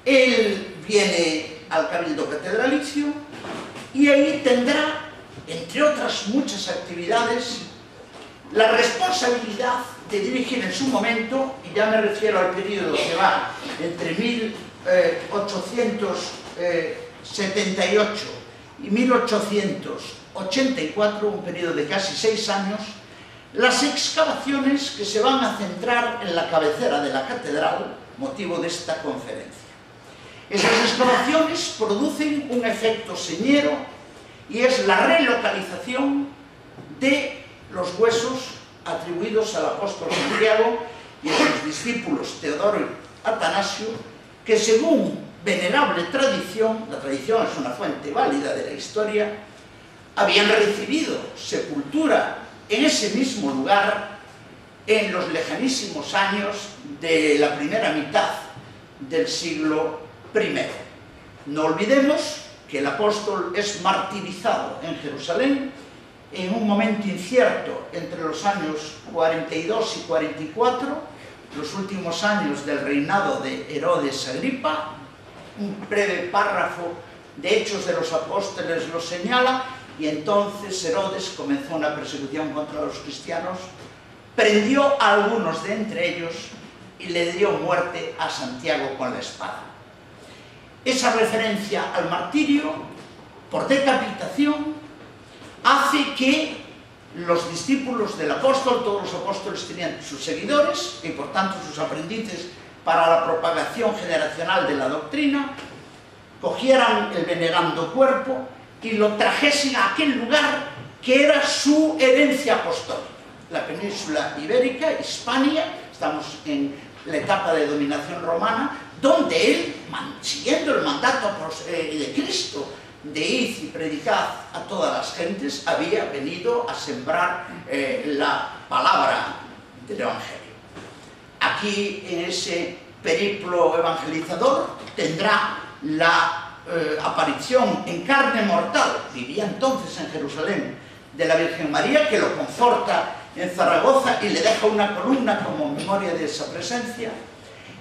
Él viene al Cabildo Catedralicio y ahí tendrá, entre otras muchas actividades, la responsabilidad de dirigir en su momento, y ya me refiero al periodo que va entre 1878 y 1884, un periodo de casi 6 años, las excavaciones que se van a centrar en la cabecera de la catedral, motivo de esta conferencia. Esas excavaciones producen un efecto señero y es la relocalización de los huesos atribuidos al apóstol Santiago y a sus discípulos Teodoro y Atanasio, que según venerable tradición, la tradición es una fuente válida de la historia, habían recibido sepultura en ese mismo lugar en los lejanísimos años de la primera mitad del siglo I. No olvidemos que el apóstol es martirizado en Jerusalén en un momento incierto entre los años 42 y 44, los últimos años del reinado de Herodes Agripa. Un breve párrafo de Hechos de los Apóstoles lo señala, y entonces Herodes comenzó una persecución contra los cristianos, prendió a algunos de entre ellos y le dio muerte a Santiago con la espada. Esa referencia al martirio por decapitación hace que los discípulos del apóstol, todos los apóstoles tenían sus seguidores y por tanto sus aprendices para la propagación generacional de la doctrina, cogieran el venerando cuerpo y lo trajesen a aquel lugar que era su herencia apostólica, la península ibérica, Hispania. Estamos en la etapa de dominación romana, donde él, siguiendo el mandato de Cristo, de id y predicad a todas las gentes, había venido a sembrar la palabra del Evangelio. Aquí, en ese periplo evangelizador, tendrá la aparición en carne mortal, vivía entonces en Jerusalén, de la Virgen María, que lo conforta en Zaragoza y le deja una columna como memoria de esa presencia.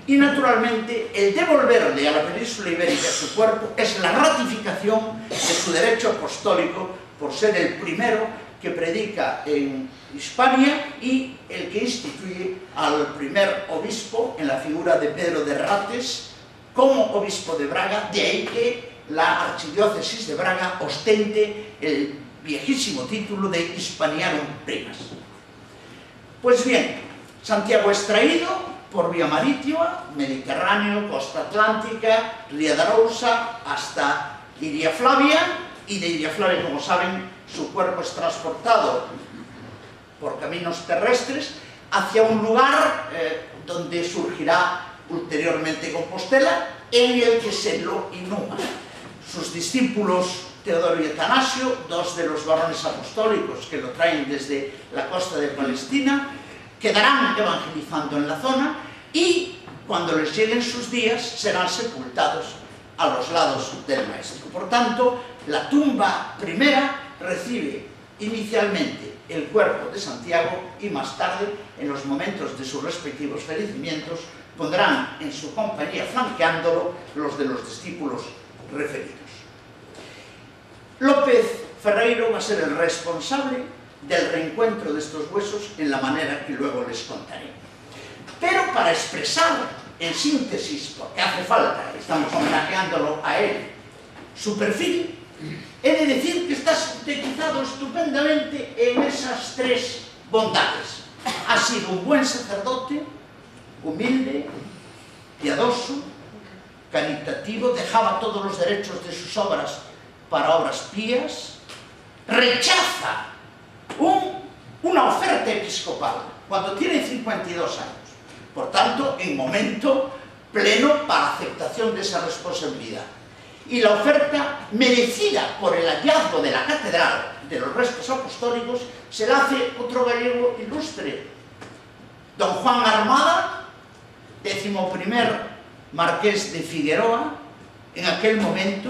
Y naturalmente el devolverle a la península ibérica su cuerpo es la ratificación de su derecho apostólico por ser el primero que predica en Hispania y el que instituye al primer obispo en la figura de Pedro de Rates como obispo de Braga. De ahí que la archidiócesis de Braga ostente el viejísimo título de Hispaniarum Primas. Pues bien, Santiago es traído por vía marítima, Mediterráneo, costa atlántica, Ría de Arousa, hasta Iria Flavia, y de Iria Flavia, como saben, su cuerpo es transportado por caminos terrestres hacia un lugar donde surgirá ulteriormente Compostela, en el que se lo inhuma. Sus discípulos Teodoro y Atanasio, dos de los varones apostólicos que lo traen desde la costa de Palestina, quedarán evangelizando en la zona y cuando les lleguen sus días serán sepultados a los lados del Maestro. Por tanto, la tumba primera recibe inicialmente el cuerpo de Santiago y más tarde, en los momentos de sus respectivos fallecimientos, pondrán en su compañía, flanqueándolo, los de los discípulos referidos. López Ferreiro va a ser el responsable del reencuentro de estos huesos en la manera que luego les contaré. Pero para expresar en síntesis, porque hace falta, estamos homenajeándolo a él, su perfil, he de decir que está sintetizado estupendamente en esas tres bondades. Ha sido un buen sacerdote, humilde, piadoso, caritativo, dejaba todos los derechos de sus obras para obras pías, rechaza una oferta episcopal cuando tiene 52 años, por tanto, en momento pleno para aceptación de esa responsabilidad. Y la oferta merecida por el hallazgo de la catedral de los restos apostólicos se la hace otro gallego ilustre, don Juan Armada, 11º marqués de Figueroa, en aquel momento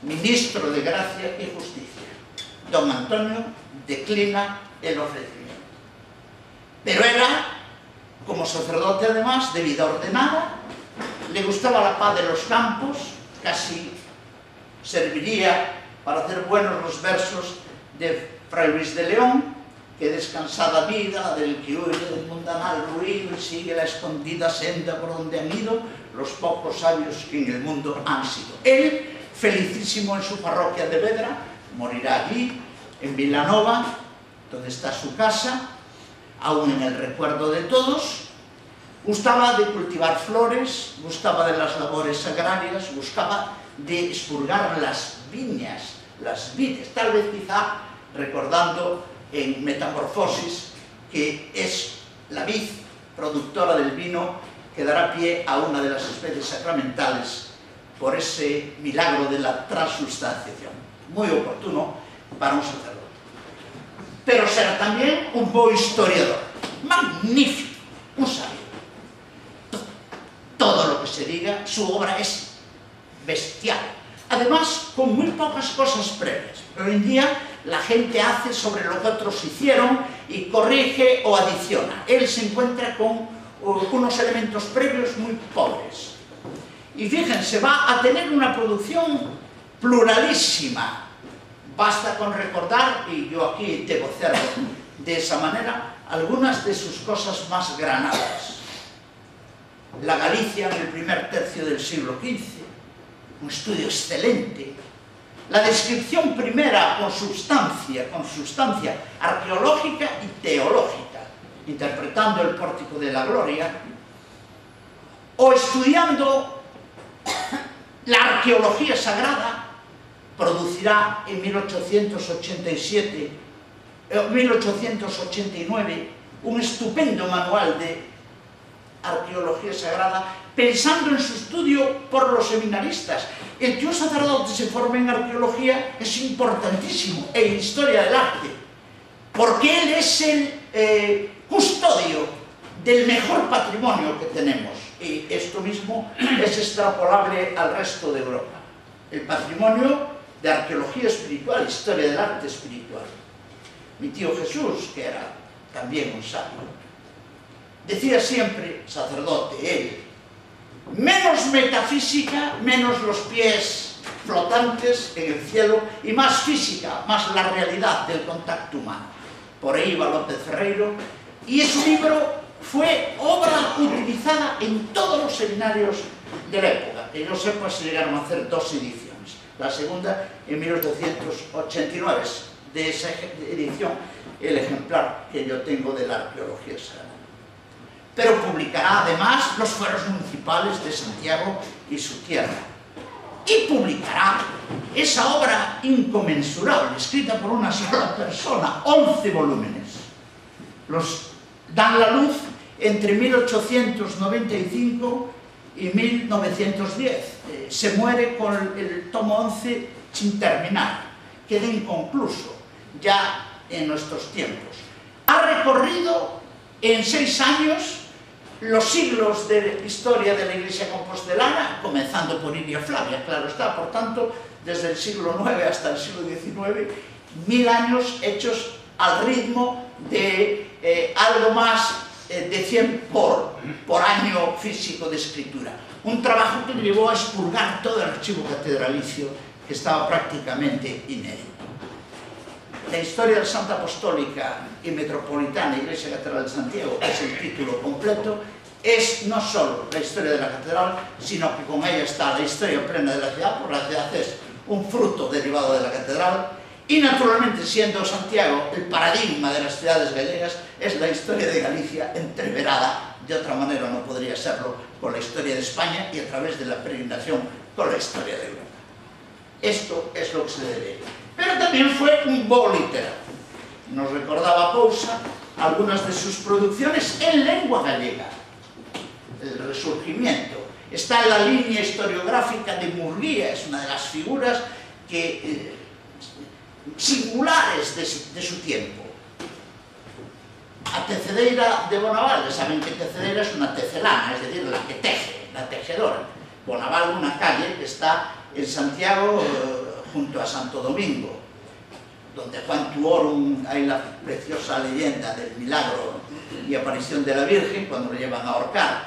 ministro de Gracia y Justicia. Don Antonio declina el ofrecimiento. Pero era, como sacerdote además, de vida ordenada, le gustaba la paz de los campos, casi serviría para hacer buenos los versos de Fray Luis de León, que descansada vida del que huye del mundanal ruido y sigue la escondida senda por donde han ido los pocos sabios que en el mundo han sido. Él, felicísimo en su parroquia de Vedra, morirá allí, en Vilanova, donde está su casa, aún en el recuerdo de todos. Gustaba de cultivar flores, gustaba de las labores agrarias, buscaba de expurgar las viñas, las vides, tal vez quizá recordando en Metamorfosis que es la vid productora del vino que dará pie a una de las especies sacramentales por ese milagro de la transustanciación, muy oportuno para un sacerdote. Pero será también un buen historiador, magnífico, un sabio. Todo lo que se diga, su obra es bestial. Además, con muy pocas cosas previas. Hoy en día la gente hace sobre lo que otros hicieron y corrige o adiciona. Él se encuentra con unos elementos previos muy pobres. Y fíjense, va a tener una producción pluralísima. Basta con recordar, y yo aquí debo hacerlo de esa manera, algunas de sus cosas más granadas. La Galicia en el primer tercio del siglo XV, un estudio excelente. La descripción primera con sustancia arqueológica y teológica, interpretando el Pórtico de la Gloria, o estudiando la arqueología sagrada, producirá en 1889 un estupendo manual de arqueología sagrada, pensando en su estudio por los seminaristas. El que un sacerdote se forme en arqueología es importantísimo, en historia del arte, porque él es el custodio del mejor patrimonio que tenemos, y esto mismo es extrapolable al resto de Europa. El patrimonio de arqueología espiritual, historia del arte espiritual. Mi tío Jesús, que era también un sabio, decía siempre, sacerdote, él, menos metafísica, menos los pies flotantes en el cielo, y más física, más la realidad del contacto humano. Por ahí va López Ferreiro, y ese libro fue obra utilizada en todos los seminarios de la época. Que yo sepa, se llegaron a hacer 2 ediciones. La segunda en 1889, de esa edición, el ejemplar que yo tengo de la arqueología sagrada. Pero publicará además los fueros municipales de Santiago y su tierra. Y publicará esa obra inconmensurable, escrita por una sola persona, 11 volúmenes. Los dan la luz entre 1895 y 1910. Se muere con el tomo 11 sin terminar, queda inconcluso ya en nuestros tiempos. Ha recorrido en 6 años los siglos de historia de la Iglesia compostelana, comenzando por Iria Flavia, claro está, por tanto, desde el siglo IX hasta el siglo XIX, 1000 años hechos al ritmo de algo más de 100 por año físico de escritura. Un trabajo que llevó a expurgar todo el archivo catedralicio, que estaba prácticamente inédito. La historia de Santa Apostólica y Metropolitana Iglesia Catedral de Santiago, es el título completo, es no solo la historia de la catedral, sino que con ella está la historia plena de la ciudad, porque la ciudad es un fruto derivado de la catedral, y naturalmente, siendo Santiago el paradigma de las ciudades gallegas, es la historia de Galicia entreverada, de otra manera no podría serlo, con la historia de España y a través de la peregrinación con la historia de Europa. Esto es lo que se debe. Pero también fue un bo literario. Nos recordaba Pousa algunas de sus producciones en lengua gallega. El Resurgimiento. Está en la línea historiográfica de Murguía, es una de las figuras que, singulares de su tiempo. A Tecedeira de Bonaval, saben que Tecedeira es una tecelana, es decir, la que teje, la tejedora. Bonaval, una calle que está en Santiago, junto a Santo Domingo, donde Juan Tuorum hay la preciosa leyenda del milagro y aparición de la Virgen cuando le llevan a ahorcar.